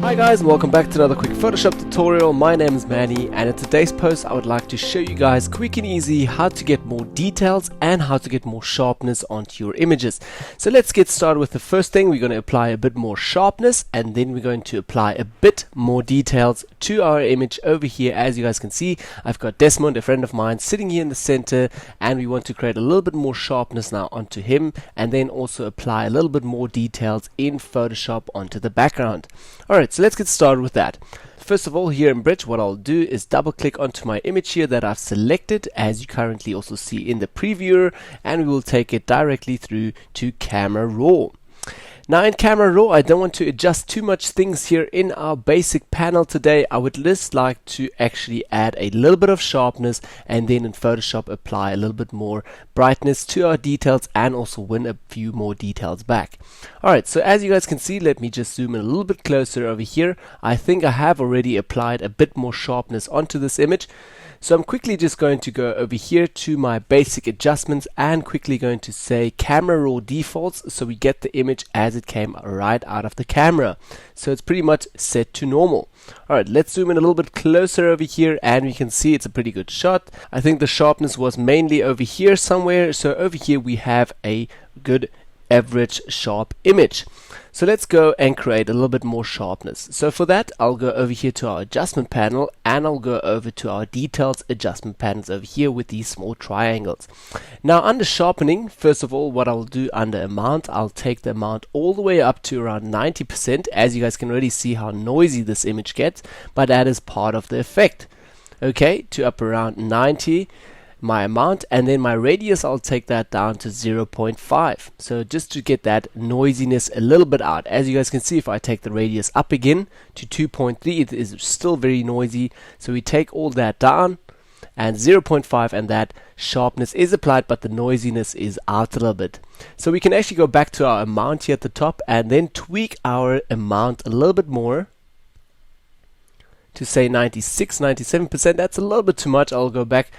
Hi guys, and welcome back to another quick Photoshop tutorial. My name is Manny, and in today's post I would like to show you guys quick and easy how to get more details and how to get more sharpness onto your images. So let's get started with the first thing. We're going to apply a bit more sharpness, and then we're going to apply a bit more details to our image over here. As you guys can see, I've got Desmond, a friend of mine, sitting here in the center, and we want to create a little bit more sharpness now onto him, and then also apply a little bit more details in Photoshop onto the background. Alright, so let's get started with that. First of all, here in Bridge, what I'll do is double click onto my image here that I've selected, as you currently also see in the previewer, and we will take it directly through to Camera Raw. Now in Camera Raw, I don't want to adjust too much things here in our basic panel today. I would just like to actually add a little bit of sharpness, and then in Photoshop apply a little bit more brightness to our details and also win a few more details back. Alright, so as you guys can see, let me just zoom in a little bit closer over here. I think I have already applied a bit more sharpness onto this image. So I'm quickly just going to go over here to my basic adjustments and quickly going to say Camera Raw defaults, so we get the image as it came right out of the camera. So it's pretty much set to normal. Alright, let's zoom in a little bit closer over here, and we can see it's a pretty good shot. I think the sharpness was mainly over here somewhere, so over here we have a good average sharp image. So let's go and create a little bit more sharpness. So for that, I'll go over here to our adjustment panel, and I'll go over to our details adjustment panels over here with these small triangles. Now under sharpening, first of all, what I'll do under amount, I'll take the amount all the way up to around 90%. As you guys can already see how noisy this image gets, but that is part of the effect. Okay, to up around 90. My amount, and then my radius, I'll take that down to 0.5. So just to get that noisiness a little bit out. As you guys can see, if I take the radius up again to 2.3, it is still very noisy. So we take all that down and 0.5, and that sharpness is applied, but the noisiness is out a little bit. So we can actually go back to our amount here at the top and then tweak our amount a little bit more to say 96-97%. That's a little bit too much. I'll go back.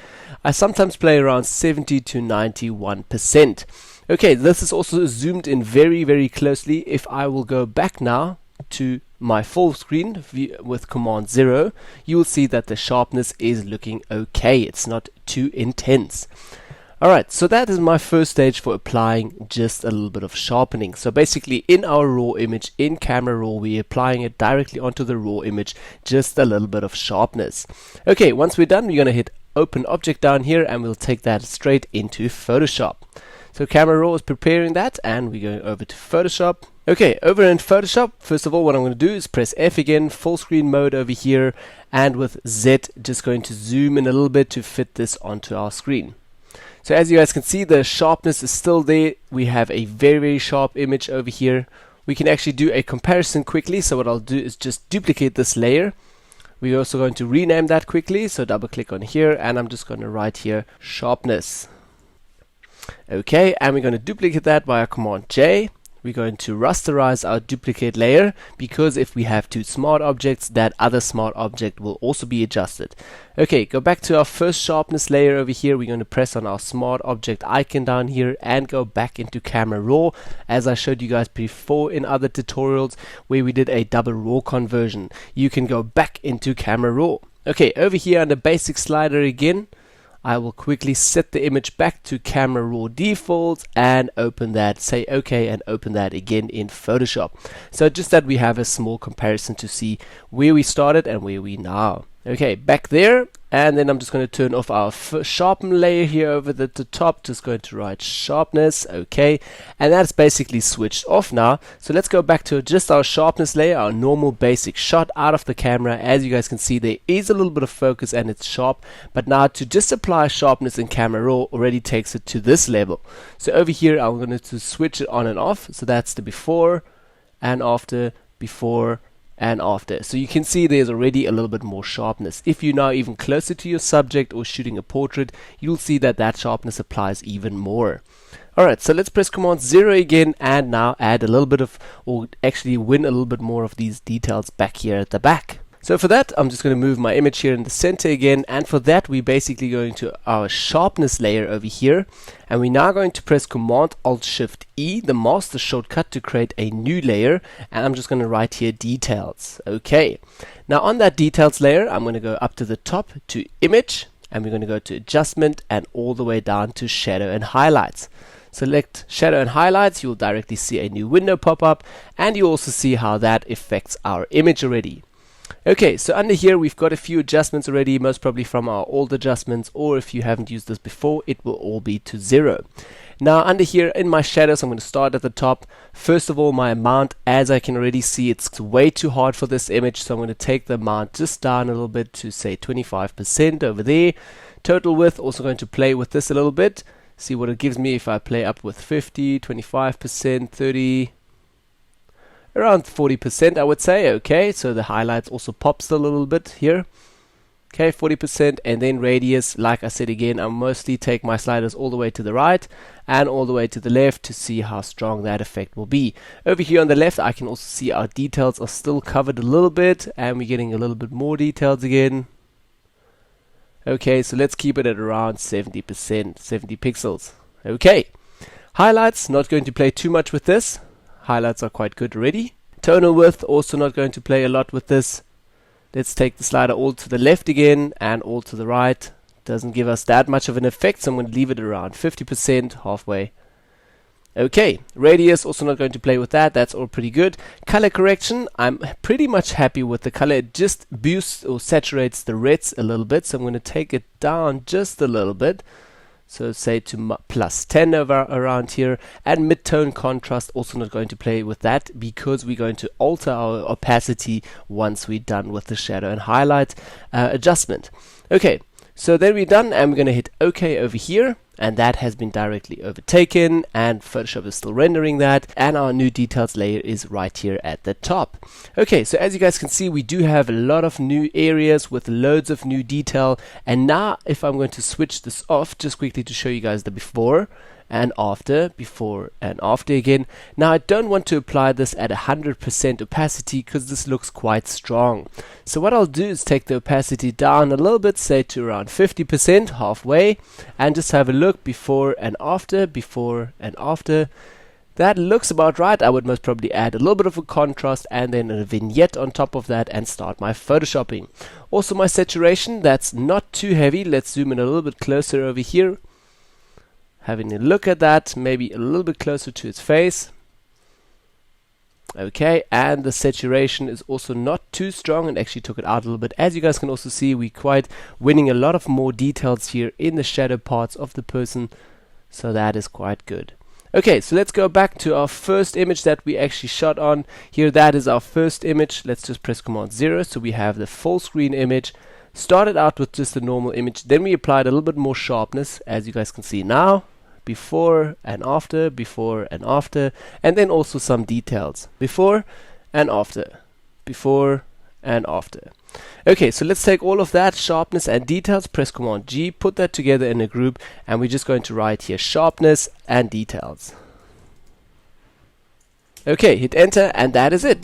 I sometimes play around 70 to 91%. Okay, this is also zoomed in very closely. If I will go back now to my full screen with Command 0, you will see that the sharpness is looking okay. It's not too intense. Alright, so that is my first stage for applying just a little bit of sharpening. So basically in our raw image, in Camera Raw, we're applying it directly onto the raw image, just a little bit of sharpness. Okay, once we're done, we're going to hit Open Object down here, and we'll take that straight into Photoshop. So Camera Raw is preparing that, and we're going over to Photoshop. Okay, over in Photoshop, first of all, what I'm going to do is press F again, full screen mode over here, and with Z, just going to zoom in a little bit to fit this onto our screen. So as you guys can see, the sharpness is still there. We have a very sharp image over here. We can actually do a comparison quickly. So what I'll do is just duplicate this layer. We're also going to rename that quickly. So double click on here, and I'm just going to write here sharpness. Okay, and we're going to duplicate that via Command J. We're going to rasterize our duplicate layer, because if we have two smart objects, that other smart object will also be adjusted. Okay, go back to our first sharpness layer over here. We're going to press on our smart object icon down here and go back into Camera Raw, as I showed you guys before in other tutorials where we did a double raw conversion. You can go back into Camera Raw. Okay, over here under basic slider again, I will quickly set the image back to Camera Raw defaults and open that, say OK, and open that again in Photoshop. So just that we have a small comparison to see where we started and where we now. Okay, back there, and then I'm just going to turn off our sharpen layer here over the top. Just going to write sharpness, okay, and that's basically switched off now. So let's go back to just our sharpness layer, our normal basic shot out of the camera. As you guys can see, there is a little bit of focus and it's sharp, but now to just apply sharpness in Camera Raw already takes it to this level. So over here, I'm going to switch it on and off. So that's the before and after, before and after. So you can see there's already a little bit more sharpness. If you're now even closer to your subject or shooting a portrait, you'll see that that sharpness applies even more. Alright, so let's press Command 0 again, and now add a little bit of, or actually win a little bit more of these details back here at the back. So for that, I'm just going to move my image here in the center again, and for that we're basically going to our sharpness layer over here, and we're now going to press Command Alt Shift E, the master shortcut, to create a new layer, and I'm just going to write here details. Okay, now on that details layer I'm going to go up to the top to image, and we're going to go to adjustment and all the way down to shadow and highlights. Select shadow and highlights, you'll directly see a new window pop up, and you also see how that affects our image already. Okay, so under here we've got a few adjustments already, most probably from our old adjustments, or if you haven't used this before, it will all be to 0. Now under here in my shadows, I'm going to start at the top. First of all, my amount, as I can already see, it's way too hard for this image, so I'm going to take the amount just down a little bit to say 25% over there. Total width, also going to play with this a little bit, see what it gives me if I play up with 50, 25%, 30, around 40% I would say. Okay, so the highlights also pops a little bit here. Okay, 40%, and then radius, like I said again, I mostly take my sliders all the way to the right and all the way to the left to see how strong that effect will be. Over here on the left I can also see our details are still covered a little bit, and we're getting a little bit more details again. Okay, so let's keep it at around 70%, 70 pixels. Okay, highlights, not going to play too much with this. Highlights are quite good already. Tonal width, also not going to play a lot with this. Let's take the slider all to the left again and all to the right. Doesn't give us that much of an effect, so I'm going to leave it around 50%, halfway. Okay, radius, also not going to play with that. That's all pretty good. Color correction, I'm pretty much happy with the color. It just boosts or saturates the reds a little bit, so I'm going to take it down just a little bit. So say to plus 10 over around here. And mid-tone contrast, also not going to play with that because we're going to alter our opacity once we're done with the shadow and highlight adjustment. Okay, so then we're done, and we're going to hit OK over here, and that has been directly overtaken, and Photoshop is still rendering that, and our new details layer is right here at the top. Okay, so as you guys can see, we do have a lot of new areas with loads of new detail, and now if I'm going to switch this off just quickly to show you guys the before and after again. Now I don't want to apply this at 100% opacity because this looks quite strong. So what I'll do is take the opacity down a little bit, say to around 50%, halfway, and just have a look before and after, before and after. That looks about right. I would most probably add a little bit of a contrast and then a vignette on top of that and start my photoshopping. Also my saturation, that's not too heavy. Let's zoom in a little bit closer over here. Having a look at that, maybe a little bit closer to its face. Okay, and the saturation is also not too strong, and actually took it out a little bit. As you guys can also see, we're quite winning a lot of more details here in the shadow parts of the person, so that is quite good. Okay, so let's go back to our first image that we actually shot on. Here, that is our first image. Let's just press Command 0, so we have the full screen image. Started out with just a normal image, then we applied a little bit more sharpness, as you guys can see now. Before and after, and then also some details. Before and after, before and after. Okay, so let's take all of that sharpness and details, press Command G, put that together in a group, and we're just going to write here sharpness and details. Okay, hit enter, and that is it.